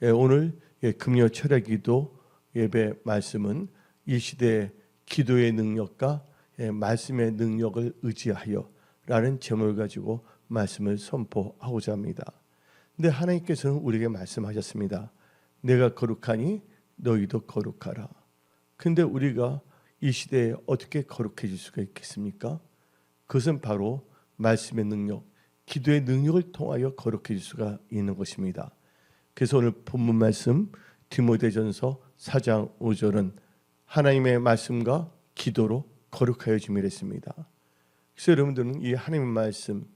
오늘 금요 철야기도 예배 말씀은 이 시대의 기도의 능력과 말씀의 능력을 의지하여 라는 제목을 가지고 말씀을 선포하고자 합니다. 근데 하나님께서는 우리에게 말씀하셨습니다. 내가 거룩하니 너희도 거룩하라. 근데 우리가 이 시대에 어떻게 거룩해질 수가 있겠습니까? 그것은 바로 말씀의 능력, 기도의 능력을 통하여 거룩해질 수가 있는 것입니다. 그래서 오늘 본문 말씀 디모데전서 4장 5절은 하나님의 말씀과 기도로 거룩하여 지미라 했습니다. 그래서 여러분들은 이 하나님의 말씀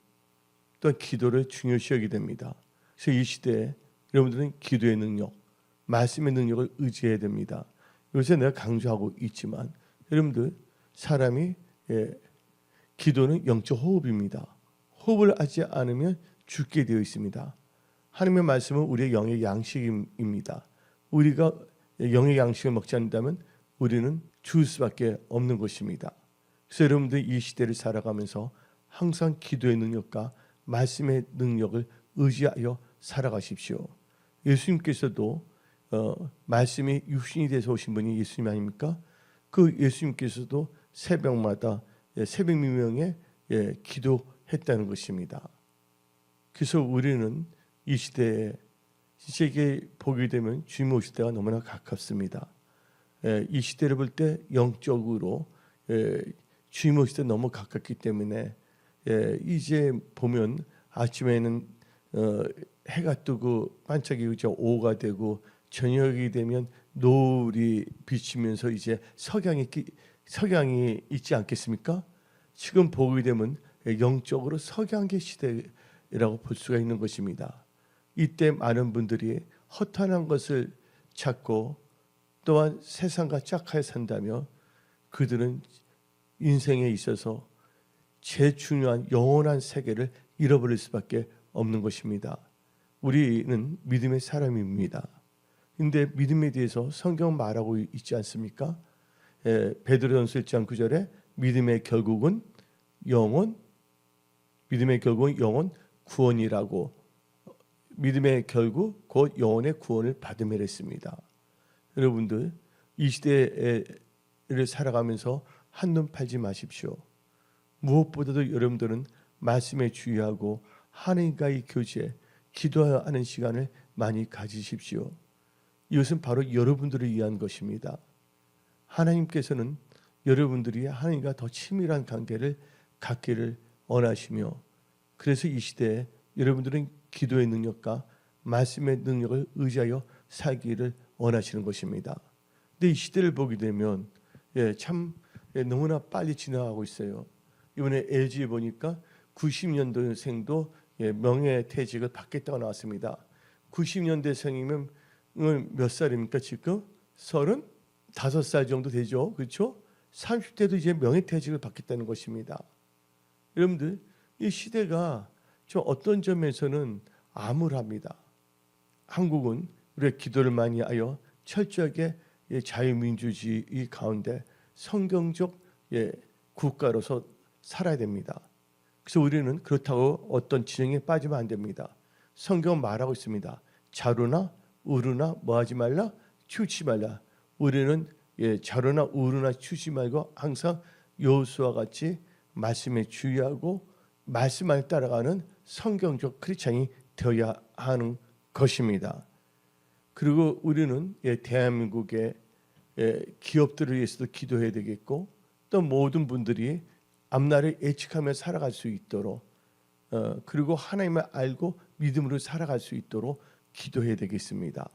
또한 기도를 중요시 여기게 됩니다. 그래서 이 시대에 여러분들은 기도의 능력, 말씀의 능력을 의지해야 됩니다. 요새 내가 강조하고 있지만 여러분들 사람이 기도는 영적 호흡입니다. 호흡을 하지 않으면 죽게 되어 있습니다. 하나님의 말씀은 우리의 영의 양식입니다. 우리가 영의 양식을 먹지 않는다면 우리는 죽을 수밖에 없는 것입니다. 그래서 여러분들 이 시대를 살아가면서 항상 기도의 능력과 말씀의 능력을 의지하여 살아가십시오. 예수님께서도 말씀이 육신이 돼서 오신 분이 예수님 아닙니까? 그 예수님께서도 새벽마다 새벽 미명에 기도했다는 것입니다. 그래서 우리는 이 시대에 진짜 이게 보게 되면 주님 오실 때가 너무나 가깝습니다. 이 시대를 볼 때 영적으로 주님 오실 때 너무 가깝기 때문에 이제 보면 아침에는 해가 뜨고 반짝이고 이제 오후가 되고 저녁이 되면 노을이 비치면서 이제 석양이 있지 않겠습니까? 지금 보게 되면 영적으로 석양의 시대라고 볼 수가 있는 것입니다. 이때 많은 분들이 허탄한 것을 찾고 또한 세상과 짝하여 산다며 그들은 인생에 있어서 제일 중요한 영원한 세계를 잃어버릴 수밖에 없는 것입니다. 우리는 믿음의 사람입니다. 근데 믿음에 대해서 성경은 말하고 있지 않습니까? 베드로전서 1장 9절에 믿음의 결국은 영원 구원이라고 믿음의 결국 곧 영혼의 구원을 받음이라 했습니다. 여러분들 이 시대를 살아가면서 한눈 팔지 마십시오. 무엇보다도 여러분들은 말씀에 주의하고 하나님과의 교제, 기도하는 시간을 많이 가지십시오. 이것은 바로 여러분들을 위한 것입니다. 하나님께서는 여러분들이 하나님과 더 친밀한 관계를 갖기를 원하시며 그래서 이 시대에 여러분들은 기도의 능력과 말씀의 능력을 의지하여 살기를 원하시는 것입니다. 근데 이 시대를 보게 되면 참 너무나 빨리 지나가고 있어요. 이번에 LG에 보니까 90년대생도 명예퇴직을 받겠다고 나왔습니다. 90년대생이면 몇 살입니까? 지금 35살 정도 되죠. 그렇죠? 30대도 이제 명예퇴직을 받겠다는 것입니다. 여러분들 이 시대가 좀 어떤 점에서는 암울합니다. 한국은 우리가 기도를 많이 하여 철저하게 자유민주주의 가운데 성경적 국가로서 살아야 됩니다. 그래서 우리는 그렇다고 어떤 지형에 빠지면 안 됩니다. 성경은 말하고 있습니다. 자루나 우루나 뭐하지 말라? 치우치지 말라. 우리는 자루나 우루나 치우치지 말고 항상 여호수아와 같이 말씀에 주의하고 말씀을 따라가는 성경적 크리스찬이 되어야 하는 것입니다. 그리고 우리는 대한민국의 기업들을 위해서도 기도해야 되겠고 또 모든 분들이 앞날을 예측하며 살아갈 수 있도록 그리고 하나님을 알고 믿음으로 살아갈 수 있도록 기도해야 되겠습니다.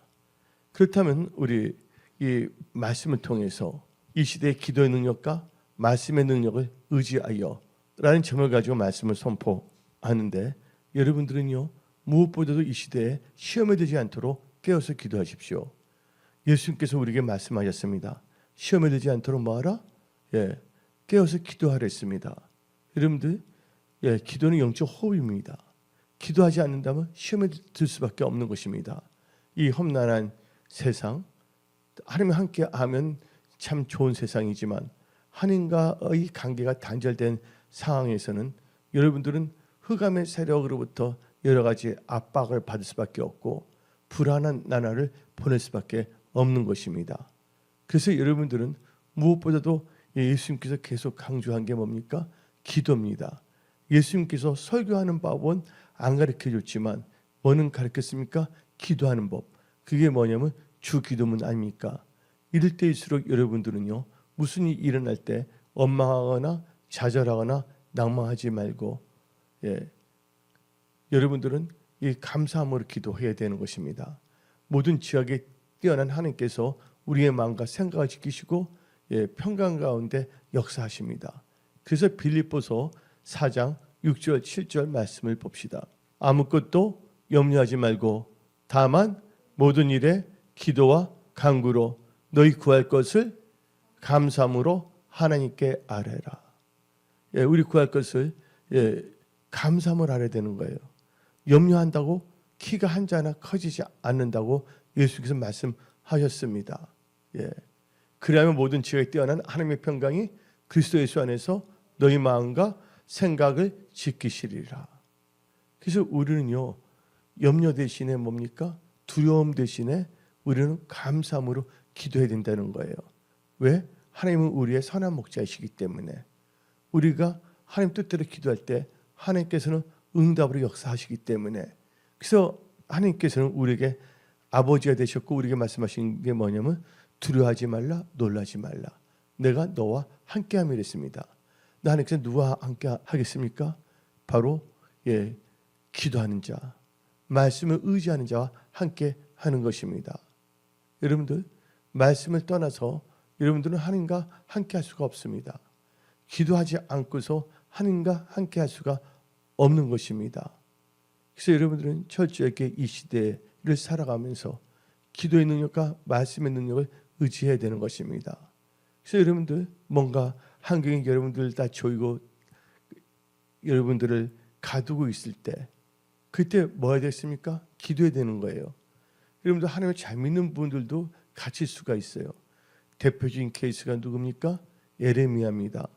그렇다면 우리 이 말씀을 통해서 이 시대의 기도의 능력과 말씀의 능력을 의지하여 라는 점을 가지고 말씀을 선포하는데 여러분들은요 무엇보다도 이 시대에 시험에 들지 않도록 깨어서 기도하십시오. 예수님께서 우리에게 말씀하셨습니다. 시험에 들지 않도록 뭐하라? 깨어서 기도하라 했습니다. 여러분들 기도는 영적 호흡입니다. 기도하지 않는다면 시험에 들 수밖에 없는 것입니다. 이 험난한 세상 하나님과 함께하면 참 좋은 세상이지만 하나님과의 관계가 단절된 상황에서는 여러분들은 흑암의 세력으로부터 여러 가지 압박을 받을 수밖에 없고 불안한 나날을 보낼 수밖에 없는 것입니다. 그래서 여러분들은 무엇보다도 예수님께서 계속 강조한 게 뭡니까? 기도입니다. 예수님께서 설교하는 법은 안 가르쳐줬지만 뭐는 가르쳤습니까? 기도하는 법. 그게 뭐냐면 주기도문 아닙니까? 이럴 때일수록 여러분들은요, 무슨 일이 일어날 때 원망하거나 좌절하거나 낭망하지 말고, 여러분들은 이 감사함으로 기도해야 되는 것입니다. 모든 지각에 뛰어난 하나님께서 우리의 마음과 생각을 지키시고 평강 가운데 역사하십니다. 그래서 빌립보서 4장 6절 7절 말씀을 봅시다. 아무것도 염려하지 말고 다만 모든 일에 기도와 간구로 너희 구할 것을 감사함으로 하나님께 아뢰라. 우리 구할 것을 감사함을 아뢰야 되는 거예요. 염려한다고 키가 한 자나 커지지 않는다고 예수께서 말씀하셨습니다. 그리하면 모든 지혜에 뛰어난 하나님의 평강이 그리스도 예수 안에서 너희 마음과 생각을 지키시리라. 그래서 우리는요, 염려 대신에 뭡니까? 두려움 대신에 우리는 감사함으로 기도해야 된다는 거예요. 왜? 하나님은 우리의 선한 목자이시기 때문에. 우리가 하나님 뜻대로 기도할 때 하나님께서는 응답으로 역사하시기 때문에. 그래서 하나님께서는 우리에게 아버지가 되셨고 우리에게 말씀하신 게 뭐냐면 두려워하지 말라, 놀라지 말라. 내가 너와 함께함이 됐습니다. 나 하나님께서 누구와 함께 하겠습니까? 바로 기도하는 자, 말씀을 의지하는 자와 함께 하는 것입니다. 여러분들, 말씀을 떠나서 여러분들은 하나님과 함께 할 수가 없습니다. 기도하지 않고서 하나님과 함께 할 수가 없는 것입니다. 그래서 여러분들은 철저하게 이 시대를 살아가면서 기도의 능력과 말씀의 능력을 의지해야 되는 것입니다. 그래서 여러분들 뭔가 환경이 여러분들 다 조이고 여러분들을 가두고 있을 때 그때 뭐 해야 되겠습니까? 기도해야 되는 거예요. 여러분들 하나님을 잘 믿는 분들도 갇힐 수가 있어요. 대표적인 케이스가 누굽니까? 예레미야입니다.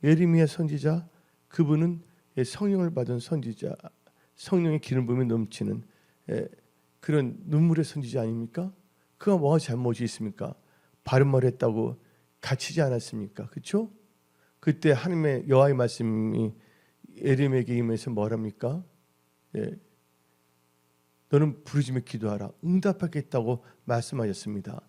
예레미야 선지자, 그분은 성령을 받은 선지자, 성령의 기름 부음이 넘치는 그런 눈물의 선지자 아닙니까? 그가 뭐가 잘못이 있습니까? 바른 말 했다고 갇히지 않았습니까? 그렇죠? 그때 하나님의 여호와의 말씀이 예레미야에게 임해서 뭐랍니까? 너는 부르짖으며 기도하라. 응답하겠다고 말씀하셨습니다.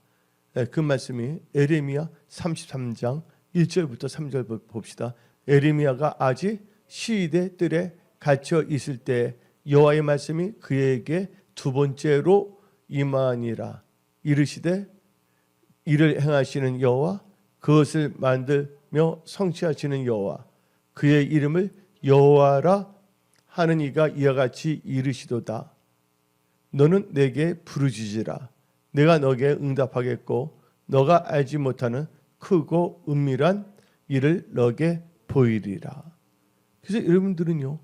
그 말씀이 예레미야 33장 1절부터 3절 봅시다. 예레미야가 아직 시대 뜰에 갇혀 있을 때 여호와의 말씀이 그에게 두 번째로 임하니라. 이르시되 이를 행하시는 여호와, 그것을 만들며 성취하시는 여호와, 그의 이름을 여호와라 하는 이가 이와 같이 이르시도다. 너는 내게 부르짖으라. 내가 너에게 응답하겠고 너가 알지 못하는 크고 은밀한 일을 너에게 보이리라. 그래서 여러분들은요,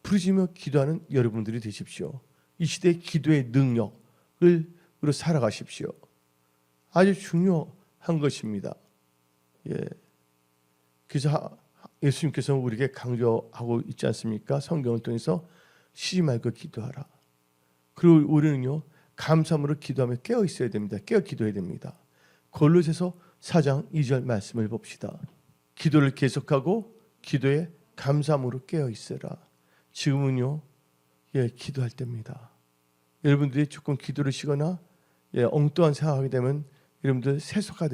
부르짖으며 기도하는 여러분들이 되십시오. 이 시대의 기도의 능력으로 살아가십시오. 아주 중요한 것입니다. 그래서 예수님께서 우리에게 강조하고 있지 않습니까? 성경을 통해서 쉬지 말고 기도하라. 그리고 우리는요, 감사함으로 기도하며 깨어 있어야 됩니다. 깨어 기도해야 됩니다. 골로새서 4장 2절 말씀을 봅시다. 기도를 계속하고 기도에 감사함으로 깨어 있으라. 지금은요, 기도할 때입니다. 여러분들이 조금 기도를 쉬거나 엉뚱한 생각하게 되면 여러분들 세속화가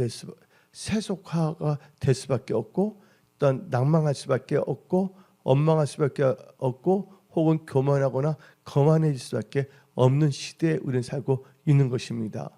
될 수밖에 없고, 또한 낭망할 수밖에 없고, 원망할 수밖에 없고, 혹은 교만하거나 거만해질 수밖에 없는 시대에 우리는 살고 있는 것입니다.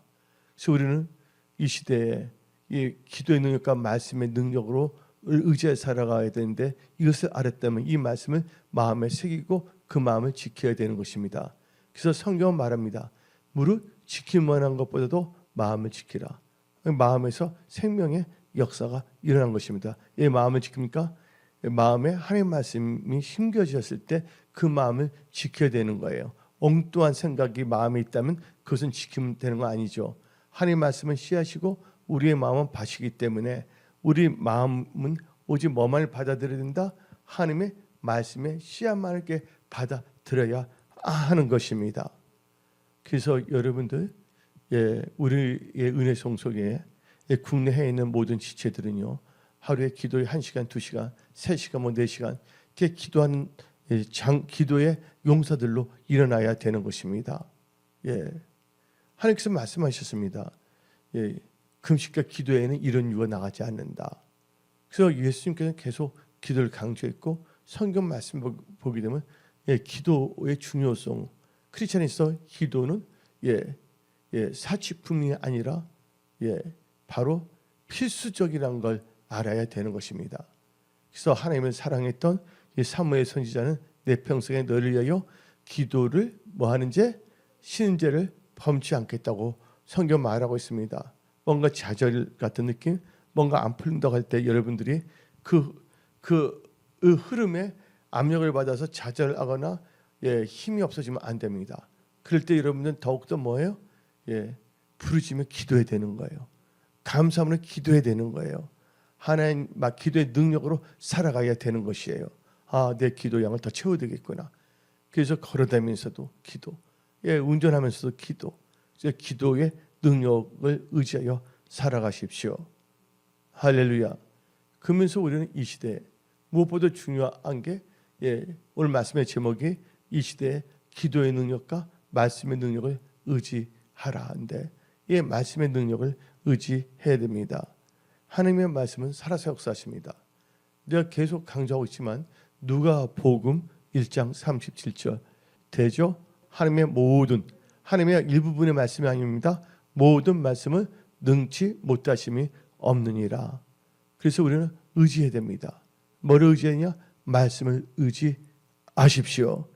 그래서 우리는 이 시대에 이 기도의 능력과 말씀의 능력으로 의지해 살아가야 되는데, 이것을 알았다면 이 말씀을 마음에 새기고 그 마음을 지켜야 되는 것입니다. 그래서 성경은 말합니다. 무릇 지킬 만한 것보다도 마음을 지키라. 마음에서 생명의 역사가 일어난 것입니다. 이 마음을 지킵니까? 마음에 하나님의 말씀이 심겨졌을 때 그 마음을 지켜야 되는 거예요. 엉뚱한 생각이 마음에 있다면 그것은 지키면 되는 거 아니죠. 하나님의 말씀은 씨앗이고 우리의 마음은 밭이기 때문에 우리 마음은 오직 뭐만을 받아들여야 된다? 하나님의 말씀의 씨앗만을 받아들여야 하는 것입니다. 그래서 여러분들 우리의 은혜송 속에 국내에 있는 모든 지체들은요, 하루에 기도에 1시간, 2시간, 3시간, 4시간 이렇게 기도하는 기도의 용사들로 일어나야 되는 것입니다. 하나님께서 말씀하셨습니다. 금식과 기도에는 이런 이유가 나가지 않는다. 그래서 예수님께서는 계속 기도를 강조했고, 성경 말씀 보게 되면 기도의 중요성, 크리스천에서 기도는 사치품이 아니라 바로 필수적이라는 걸 알아야 되는 것입니다. 그래서 하나님을 사랑했던 이 사무엘 선지자는 내 평생에 너를 위하여 기도를 뭐 하는지 쉬는 죄를 범치 않겠다고 성경 말하고 있습니다. 뭔가 좌절 같은 느낌, 뭔가 안 풀린다고 할 때 여러분들이 그 흐름에 압력을 받아서 좌절하거나 힘이 없어지면 안 됩니다. 그럴 때 여러분들은 더욱더 뭐예요? 부르짖으며 기도해야 되는 거예요. 감사함으로 기도해야 되는 거예요. 하나님 막 기도의 능력으로 살아가야 되는 것이에요. 내 기도 양을 더 채워야 되겠구나. 그래서 걸어다니면서도 기도, 운전하면서도 기도, 기도의 능력을 의지하여 살아가십시오. 할렐루야. 그러면서 우리는 이 시대에 무엇보다 중요한 게 오늘 말씀의 제목이 이 시대의 기도의 능력과 말씀의 능력을 의지하라인데, 이 말씀의 능력을 의지해야 됩니다. 하나님의 말씀은 살아서 역사하십니다. 내가 계속 강조하고 있지만 누가복음 1장 37절 되죠? 하나님의 일부분의 말씀이 아닙니다. 모든 말씀은 능치 못하심이 없느니라. 그래서 우리는 의지해야 됩니다. 뭐를 의지하냐? 말씀을 의지하십시오.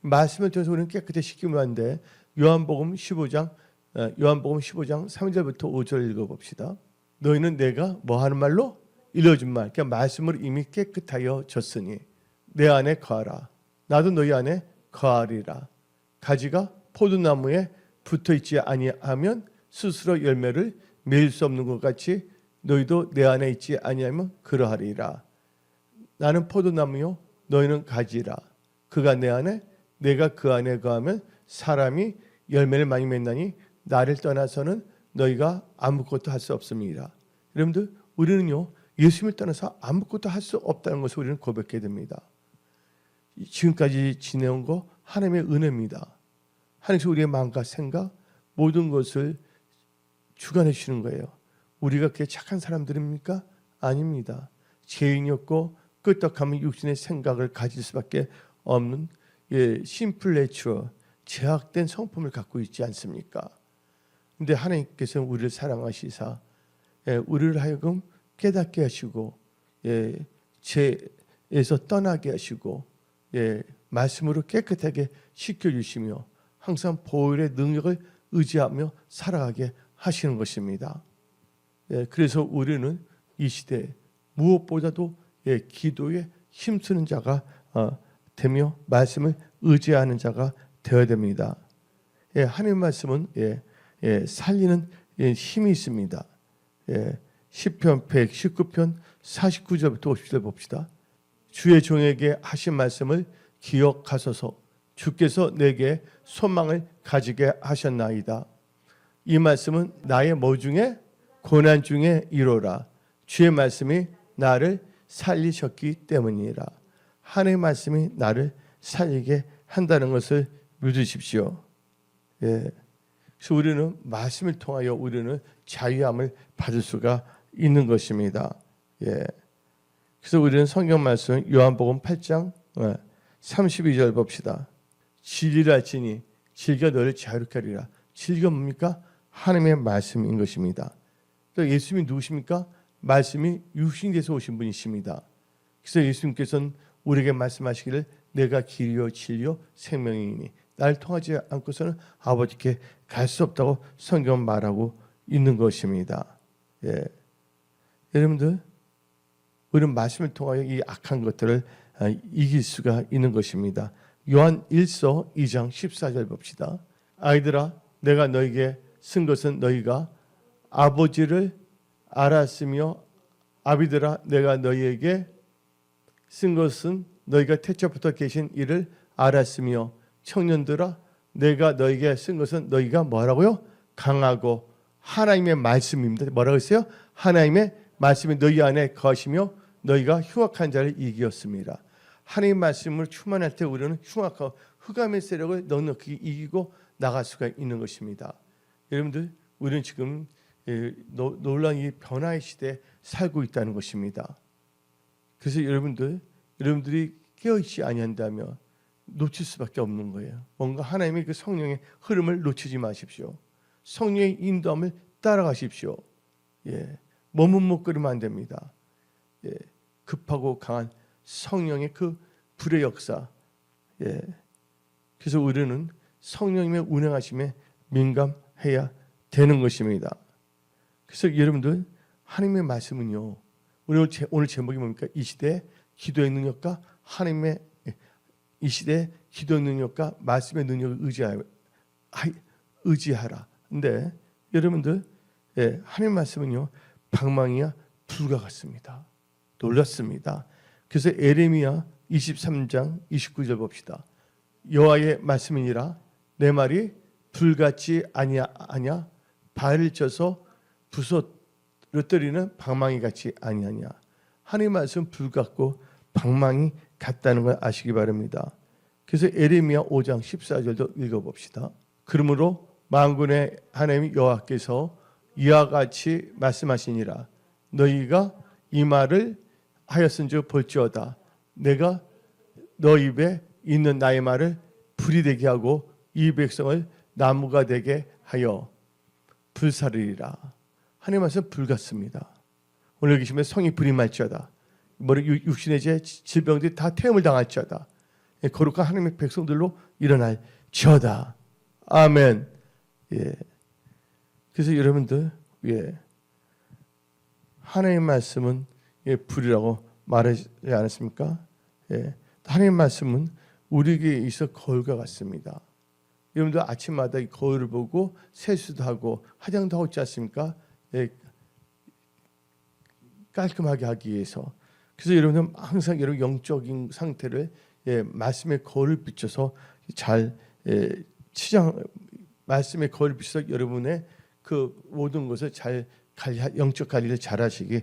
말씀을 통해서 우리는 깨끗해지기만 하는데, 요한복음 15장 3절부터 5절 읽어봅시다. 너희는 내가 뭐 하는 말로? 일러준 말, 그러니까 말씀으로 이미 깨끗하여 졌으니 내 안에 거하라. 나도 너희 안에 거하리라. 가지가 포도나무에 붙어있지 아니하면 스스로 열매를 맺을 수 없는 것 같이 너희도 내 안에 있지 아니하면 그러하리라. 나는 포도나무요 너희는 가지라. 그가 내 안에 내가 그 안에 거하면 사람이 열매를 많이 맺나니 나를 떠나서는 너희가 아무것도 할 수 없습니다. 여러분들, 우리는요 예수님을 떠나서 아무것도 할 수 없다는 것을 우리는 고백해야 됩니다. 지금까지 지내온 거 하나님의 은혜입니다. 하나님께서 우리의 마음과 생각 모든 것을 주관해 주시는 거예요. 우리가 그렇게 착한 사람들입니까? 아닙니다. 죄인이었고 끄떡하면 육신의 생각을 가질 수밖에 없는 심플 내추어, 제약된 성품을 갖고 있지 않습니까? 근데 하나님께서는 우리를 사랑하시사 우리를 하여금 깨닫게 하시고 죄에서 떠나게 하시고 말씀으로 깨끗하게 씻겨주시며 항상 보혈의 능력을 의지하며 살아가게 하시는 것입니다. 그래서 우리는 이 시대에 무엇보다도 기도에 힘쓰는 자가 되며 말씀을 의지하는 자가 되어야 됩니다. 하나님의 말씀은 살리는 힘이 있습니다. 시편 119편 49절부터 50절 봅시다. 주의 종에게 하신 말씀을 기억하소서. 주께서 내게 소망을 가지게 하셨나이다. 이 말씀은 나의 뭐 중에? 고난 중에 이로라. 주의 말씀이 나를 살리셨기 때문이라. 하나님의 말씀이 나를 살리게 한다는 것을 믿으십시오. 그래서 우리는 말씀을 통하여 우리는 자유함을 받을 수가 있는 것입니다. 그래서 우리는 성경 말씀 요한복음 8장 32절 봅시다. 진리를 알지니 진리가 너를 자유롭게 하리라. 진리가 뭡니까? 하나님의 말씀인 것입니다. 또 예수님이 누구십니까? 말씀이 육신이 돼서 오신 분이십니다. 그래서 예수님께서는 우리에게 말씀하시기를 내가 길이요 진리요 생명이니 나를 통하지 않고서는 아버지께 갈 수 없다고 성경은 말하고 있는 것입니다. 여러분들, 우리는 말씀을 통하여 이 악한 것들을 이길 수가 있는 것입니다. 요한 1서 2장 14절 봅시다. 아이들아, 내가 너에게 쓴 것은 너희가 아버지를 알았으며, 아비들아, 내가 너희에게 쓴 것은 너희가 태초부터 계신 이를 알았으며, 청년들아, 내가 너에게 쓴 것은 너희가 뭐라고요? 강하고 하나님의 말씀입니다. 뭐라고 했어요? 하나님의 말씀이 너희 안에 거하시며 너희가 흉악한 자를 이기었습니다. 하나님의 말씀을 충만할 때 우리는 흉악하고 흑암의 세력을 넉넉히 이기고 나갈 수가 있는 것입니다. 여러분들, 우리는 지금 놀라운 이 변화의 시대에 살고 있다는 것입니다. 그래서 여러분들이 깨어있지 아니한다면 놓칠 수밖에 없는 거예요. 뭔가 하나님의 그 성령의 흐름을 놓치지 마십시오. 성령의 인도함을 따라가십시오. 머뭇거리면 안 됩니다. 급하고 강한 성령의 그 불의 역사. 그래서 우리는 성령님의 운행하심에 민감해야 되는 것입니다. 그래서 여러분들, 하나님의 말씀은요, 오늘 제목이 뭡니까? 이 시대의 기도의 능력과 이 시대의 기도의 능력과 말씀의 능력을 의지하라. 근데 여러분들, 하나님의 말씀은요, 방망이와 불과 같습니다. 놀랐습니다. 그래서 에레미야 23장 29절 봅시다. 여호와의 말씀이니라 내 말이 불같이 아니하냐 발을 쪄서 부서뜨리는 방망이 같이 아니하냐. 하나님의 말씀 불 같고 방망이 같다는 걸 아시기 바랍니다. 그래서 에레미야 5장 14절도 읽어봅시다. 그러므로 만군의 하나님 여호와께서 이와 같이 말씀하시니라 너희가 이 말을 하였은즉 볼지어다 내가 너 입에 있는 나의 말을 불이 되게 하고 이 백성을 나무가 되게 하여 불사르리라. 하나님 말씀 불 같습니다. 오늘 계시면 성이 불이 말지어다. 육신의 죄 질병들이 다 태움을 당할지어다. 거룩한 하나님의 백성들로 일어날지어다. 아멘. 그래서 여러분들, 하나님의 말씀은 불이라고 말하지 않았습니까? 하나님의 말씀은 우리에게 있어 거울과 같습니다. 여러분들 아침마다 이 거울을 보고 세수도 하고 화장도 하고 있지 않습니까? 깔끔하게 하기 위해서. 그래서 여러분은 항상 여러분 영적인 상태를 말씀의 거울을 비춰서 잘 말씀의 거울을 비춰서 여러분의 그 모든 것을 잘 영적 관리를 잘 하시기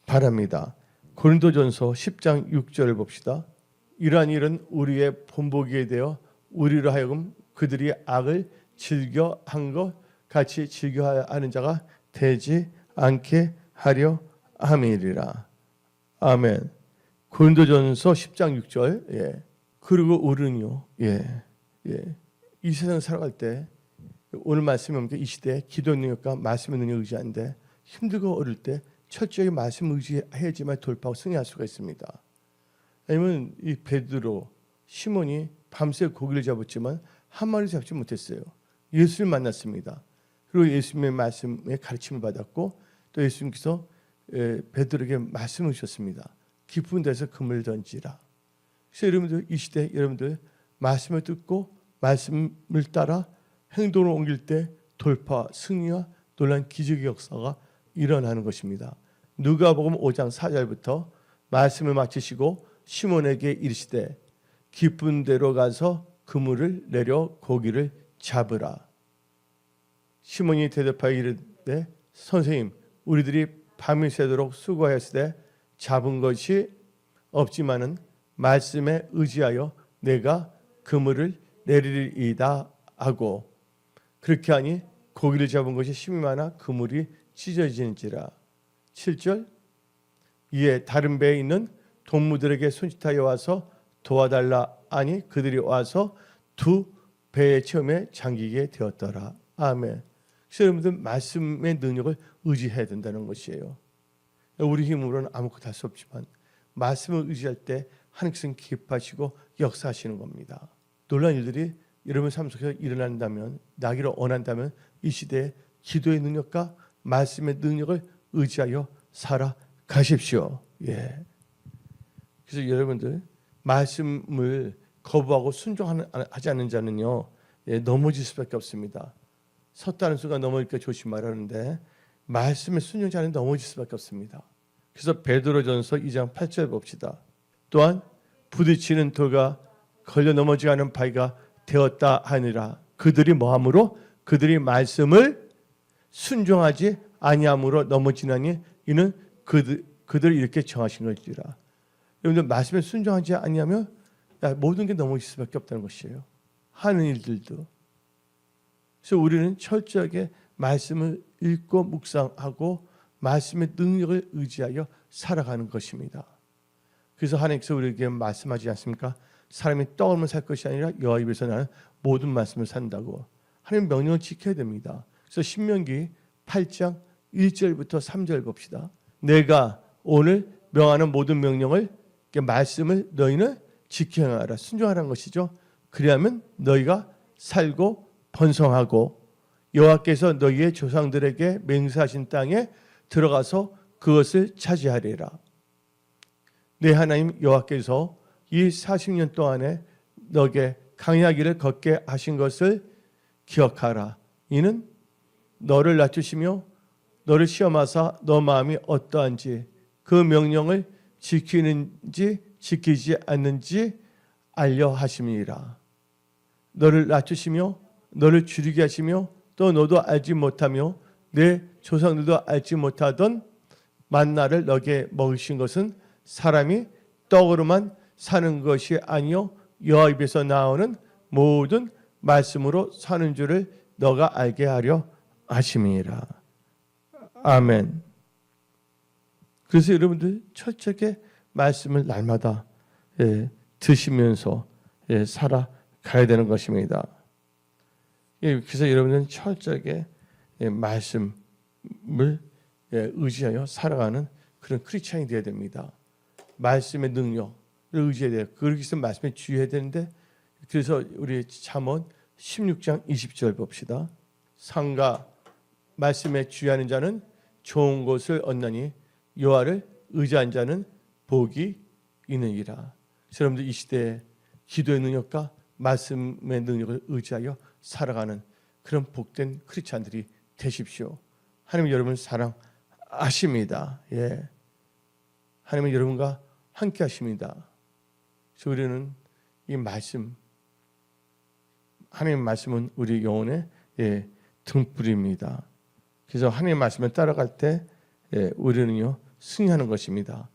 바랍니다. 고린도전서 10장 6절을 봅시다. 이러한 일은 우리의 본보기에 되어 우리로 하여금 그들이 악을 즐겨 한 것 같이 즐겨하는 자가 되지 않게 하려 함이리라. 아멘. 고린도전서 10장 6절. 그리고 우리는요, 이 세상 살아갈 때 오늘 말씀이 뭡니까? 이 시대에 기도 능력과 말씀의 능력을 의지하는데 힘들고 어릴 때 철저히 말씀을 의지해야지만 돌파하고 승리할 수가 있습니다. 아니면 이 베드로, 시몬이 밤새 고기를 잡았지만 한 마리 잡지 못했어요. 예수를 만났습니다. 그리고 예수님의 말씀에 가르침을 받았고 또 예수님께서 베드로에게 말씀을 주셨습니다. 깊은 데서 그물 던지라. 그래서 여러분들, 이 시대 여러분들 말씀을 듣고 말씀을 따라 행동을 옮길 때 돌파, 승리와 놀라운 기적의 역사가 일어나는 것입니다. 누가복음 5장 4절부터 말씀을 마치시고 시몬에게 이르시되 깊은 데로 가서 그물을 내려 고기를 잡으라. 시몬이 대답하여 이르되 선생님 우리들이 밤이 새도록 수고하였으되 잡은 것이 없지만은 말씀에 의지하여 내가 그물을 내리리이다 하고 그렇게 하니 고기를 잡은 것이 심히 많아 그물이 찢어지는지라. 7절 이에 다른 배에 있는 동무들에게 손짓하여 와서 도와달라 하니 그들이 와서 두 배의 체험에 잠기게 되었더라. 아멘. 그래서 여러분들 말씀의 능력을 의지해야 된다는 것이에요. 우리 힘으로는 아무것도 할 수 없지만 말씀을 의지할 때 하나님께서는 기뻐하시고 역사하시는 겁니다. 놀라운 일들이 여러분 삶 속에서 일어난다면, 나기를 원한다면 이 시대에 기도의 능력과 말씀의 능력을 의지하여 살아가십시오. 그래서 여러분들 말씀을 거부하고 순종하지 않는 자는요 넘어질 수밖에 없습니다. 섰다는 순간 넘어질까 조심하라는데 말씀에 순종하지 않으면 넘어질 수밖에 없습니다. 그래서 베드로전서 2장 8절 봅시다. 또한 부딪히는 돌과 걸려 넘어지지 않은 바위가 되었다 하니라. 그들이 뭐함으로? 그들이 말씀을 순종하지 아니함으로 넘어지나니 이는 그들을 이렇게 정하신 것이라. 여러분들 말씀에 순종하지 아니하면 모든 게 넘어질 수밖에 없다는 것이에요. 하는 일들도. 그래서 우리는 철저하게 말씀을 읽고 묵상하고 말씀의 능력을 의지하여 살아가는 것입니다. 그래서 하나님께서 우리에게 말씀하지 않습니까? 사람이 떡으로만 살 것이 아니라 여호와 입에서 나는 모든 말씀을 산다고. 하나님 명령을 지켜야 됩니다. 그래서 신명기 8장 1절부터 3절 봅시다. 내가 오늘 명하는 모든 명령을 말씀을 너희는 지켜 행하라. 순종하라는 것이죠. 그리하면 너희가 살고 번성하고 여호와께서 너희의 조상들에게 맹세하신 땅에 들어가서 그것을 차지하리라. 내 하나님 여호와께서 이 40년 동안에 너에게 강약 길을 걷게 하신 것을 기억하라. 이는 너를 낮추시며 너를 시험하사 너 마음이 어떠한지 그 명령을 지키는지 지키지 않는지 알려 하심이니라. 너를 낮추시며 너를 줄이게 하시며 또 너도 알지 못하며 내 조상들도 알지 못하던 만나를 너에게 먹으신 것은 사람이 떡으로만 사는 것이 아니요 여호와 입에서 나오는 모든 말씀으로 사는 줄을 너가 알게 하려 하심이니라. 아멘. 그래서 여러분들 철저하게 말씀을 날마다 드시면서 살아가야 되는 것입니다. 그래서 여러분들은 철저하게 말씀을 의지하여 살아가는 그런 크리스찬이 되어야 됩니다. 말씀의 능력을 의지해야 돼요. 그렇게 해서 말씀에 주의해야 되는데, 그래서 우리 잠언 16장 20절 봅시다. 상가 말씀에 주의하는 자는 좋은 것을 얻나니 여호와를 의지한 자는 복이 있느니라. 여러분들 이 시대에 기도의 능력과 말씀의 능력을 의지하여 살아가는 그런 복된 크리스찬들이 되십시오. 하나님 여러분을 사랑하십니다. 하나님은 여러분과 함께 하십니다. 그래서 우리는 이 말씀, 하나님의 말씀은 우리 영혼의 등불입니다. 그래서 하나님의 말씀을 따라갈 때 우리는요 승리하는 것입니다.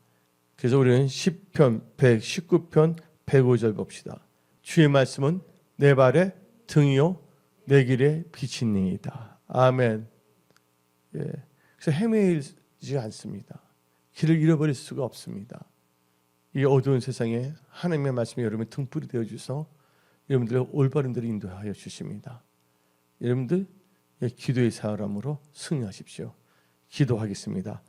그래서 우리는 시편 119편 105절 봅시다. 주의 말씀은 내 발의 등이요 내 길에 빛이니이다. 아멘. 그래서 헤매지 않습니다. 길을 잃어버릴 수가 없습니다. 이 어두운 세상에 하나님의 말씀이 여러분의 등불이 되어 주셔서 여러분들의 올바른 데로 인도하여 주십니다. 여러분들 기도의 사람으로 승리하십시오. 기도하겠습니다.